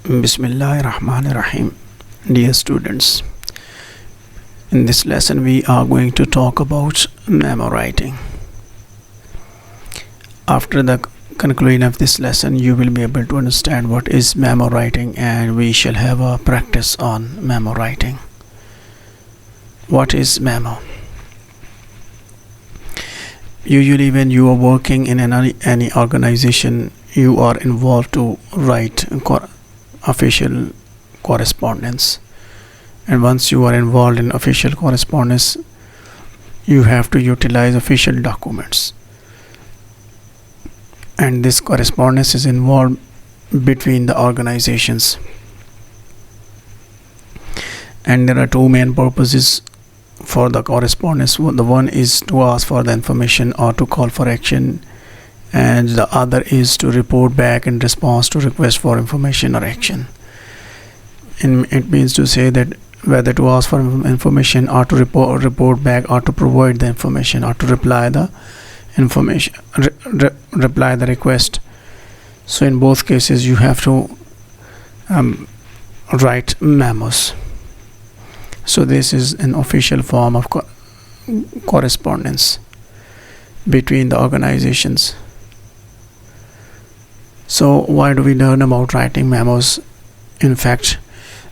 Bismillahirrahmanirrahim. Dear students, in this lesson we are going to talk about memo writing. After the conclusion of this lesson, you will be able to understand what is memo writing, and we shall have a practice on memo writing. What is memo? Usually when you are working in any organization, you are involved to write official correspondence, and once you are involved in official correspondence, you have to utilize official documents, and this correspondence is involved between the organizations. And there are two main purposes for the correspondence. The one is to ask for the information or to call for action, and the other is to report back in response to request for information or action. And it means to say that whether to ask for information or to report back, or to provide the information, or to reply the information, reply the request. So in both cases you have to write memos. So this is an official form of correspondence between the organizations. So why do we learn about writing memos? In fact,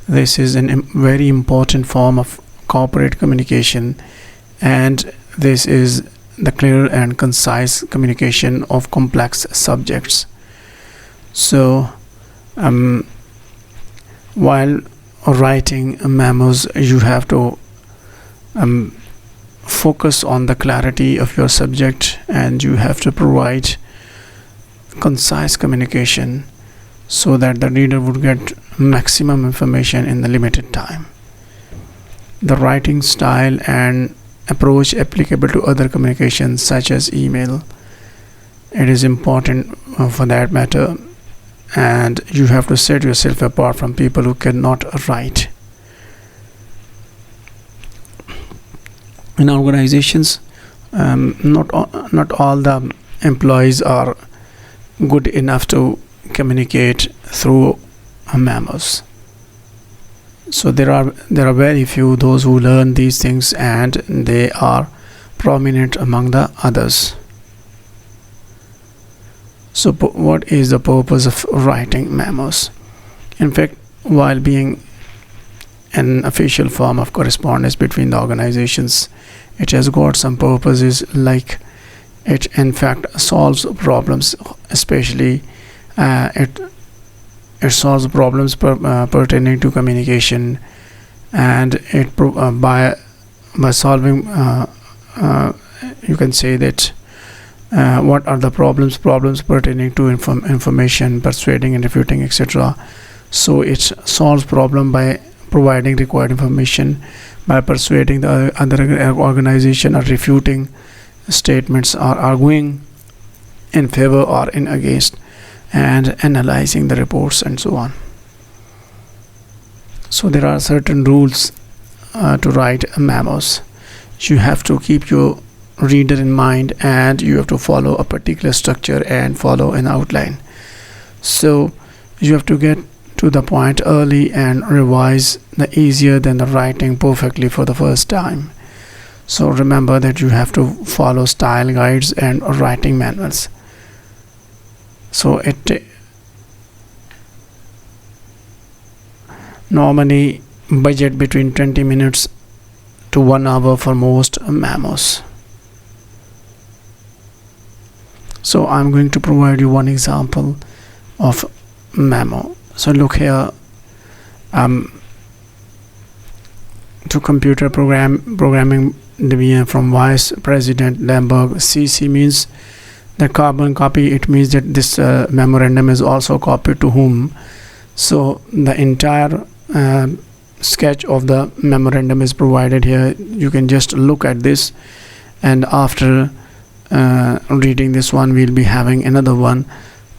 this is a very important form of corporate communication, and this is the clear and concise communication of complex subjects. So while writing memos, you have to focus on the clarity of your subject, and you have to provide concise communication so that the reader would get maximum information in the limited time. The writing style and approach applicable to other communications such as email, it is important for that matter, and you have to set yourself apart from people who cannot write. In organizations, not all the employees are good enough to communicate through memos. So there are very few those who learn these things, and they are prominent among the others. So what is the purpose of writing memos? In fact, while being an official form of correspondence between the organizations, it has got some purposes, like it in fact solves problems, especially it solves problems pertaining to communication, and it by solving you can say that what are the problems pertaining to information, persuading and refuting, etc. So it solves problem by providing required information, by persuading the other organization, or refuting statements, or arguing in favor or in against, and analyzing the reports, and so on. So there are certain rules to write memos. You have to keep your reader in mind, and you have to follow a particular structure and follow an outline. So you have to get to the point early and revise the easier than the writing perfectly for the first time. So remember that you have to follow style guides and writing manuals. So it normally budget between 20 minutes to 1 hour for most memos. So I'm going to provide you one example of memo. So look here, to computer programming division from Vice President Lamberg. CC means the carbon copy. It means that this memorandum is also copied to whom. So the entire sketch of the memorandum is provided here. You can just look at this, and after reading this one, we'll be having another one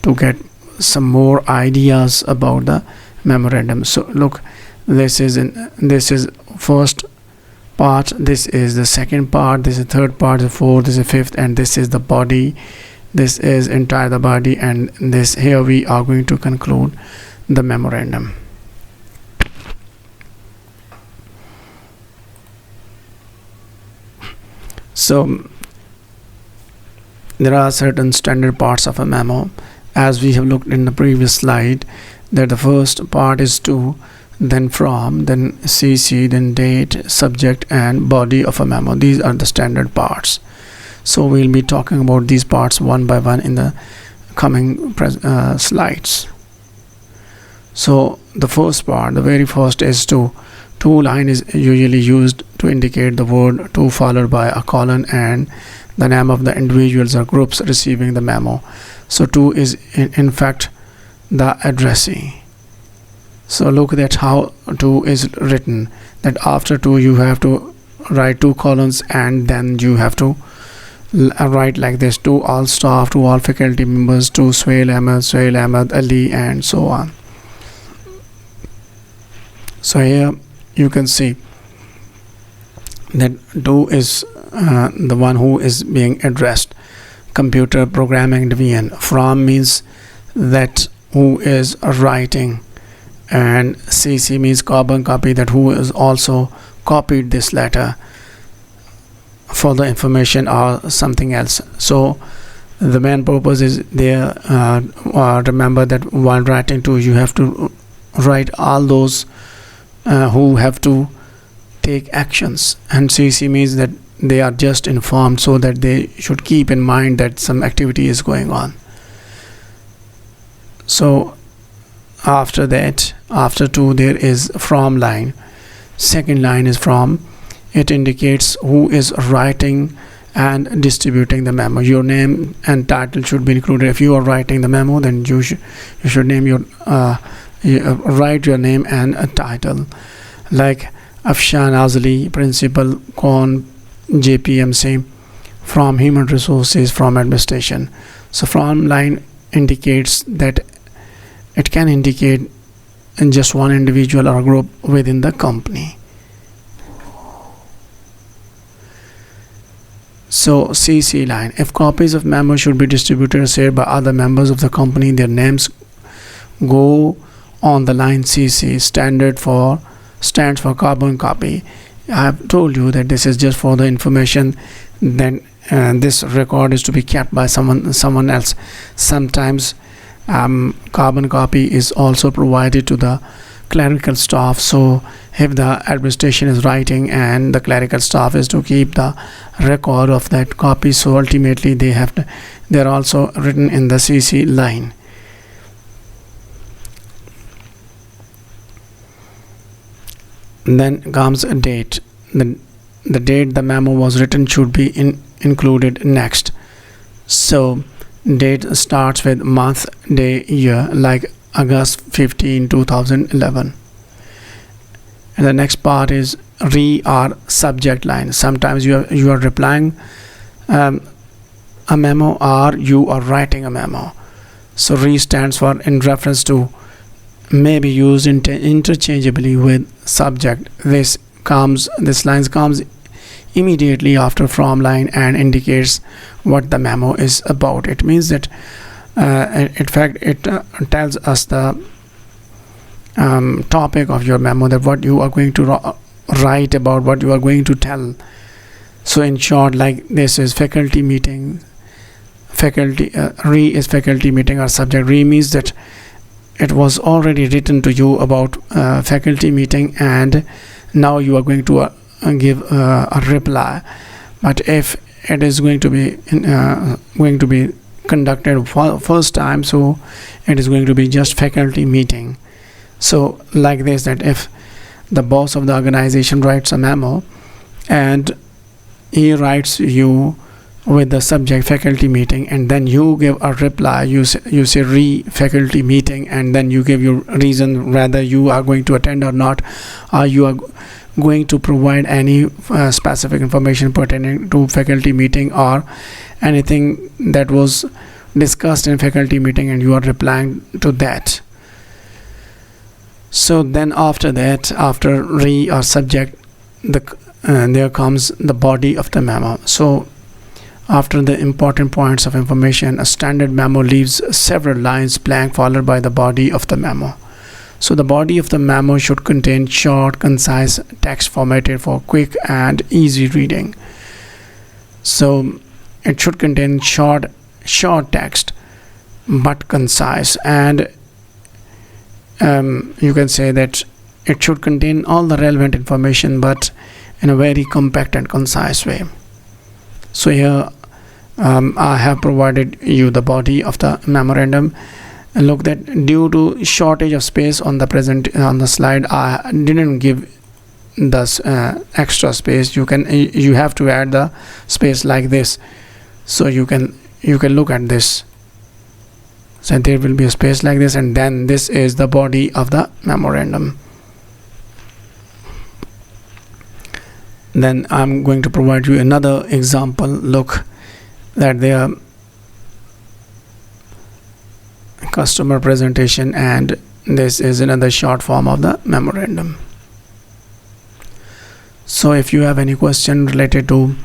to get some more ideas about the memorandum. So look, this is first part, this is the second part, this is the third part, the fourth, this is the fifth, and this is the body This is entire the body, and this here we are going to conclude the memorandum. So there are certain standard parts of a memo, as we have looked in the previous slide, that the first part is to, then from, then CC, then date, subject, and body of a memo. These are the standard parts. So we'll be talking about these parts one by one in the coming slides. So the first part, the very first, is to. Line is usually used to indicate the word to followed by a colon and the name of the individuals or groups receiving the memo. So to is in fact the addressee. So look at how to is written, that after to you have to write 2 colons, and then you have to write like this: to all staff, to all faculty members, to Suhail Ahmed, Ali, and so on. So here you can see that to is the one who is being addressed. Computer programming division. From means that who is writing, and CC means carbon copy, that who is also copied this letter for the information or something else. So the main purpose is there. Remember that while writing to, you have to write all those who have to take actions, and CC means that they are just informed, so that they should keep in mind that some activity is going on. So after that, after to, there is from line. Second line is from. It indicates who is writing and distributing the memo. Your name and title should be included. If you are writing the memo, then you should name your write your name and a title, like Afshan Azli, principal, Con, JPMC, from human resources, from administration. So from line indicates that it can indicate in just one individual or group within the company. So CC line. If copies of memo should be distributed or shared by other members of the company, their names go on the line CC. Stands for carbon copy. I have told you that this is just for the information. Then this record is to be kept by someone else. Sometimes carbon copy is also provided to the clerical staff. So if the administration is writing and the clerical staff is to keep the record of that copy, so ultimately they're also written in the CC line. Then comes a date. The date the memo was written should be included next. So date starts with month, day, year, like August 15, 2011. And the next part is re or subject line. Sometimes you are replying a memo, or you are writing a memo. So re stands for in reference to, may be used interchangeably with subject. This line comes immediately after from line and indicates what the memo is about. It means that in fact it tells us the topic of your memo, that what you are going to write about, what you are going to tell. So in short, like this is faculty meeting. Re is faculty meeting or subject. Re means that it was already written to you about faculty meeting, and now you are going to give a reply. But if it is going to be conducted for first time, so it is going to be just faculty meeting. So like this, that if the boss of the organization writes a memo and he writes you with the subject faculty meeting, and then you give a reply, you say re faculty meeting, and then you give your reason whether you are going to attend or not, or you are going to provide any specific information pertaining to faculty meeting or anything that was discussed in faculty meeting, and you are replying to that. So then after that, after re or subject, there comes the body of the memo. So After the important points of information, a standard memo leaves several lines blank followed by the body of the memo. So the body of the memo should contain short, concise text formatted for quick and easy reading. So it should contain short text but concise, and you can say that it should contain all the relevant information but in a very compact and concise way. So here I have provided you the body of the memorandum. And look that due to shortage of space on the slide, I didn't give this extra space. You have to add the space like this, so you can look at this. So there will be a space like this, and then this is the body of the memorandum. Then I'm going to provide you another example. Look that there customer presentation, and this is another short form of the memorandum. So if you have any question related to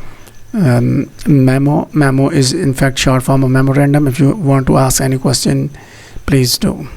memo is in fact short form of memorandum. If you want to ask any question, please do.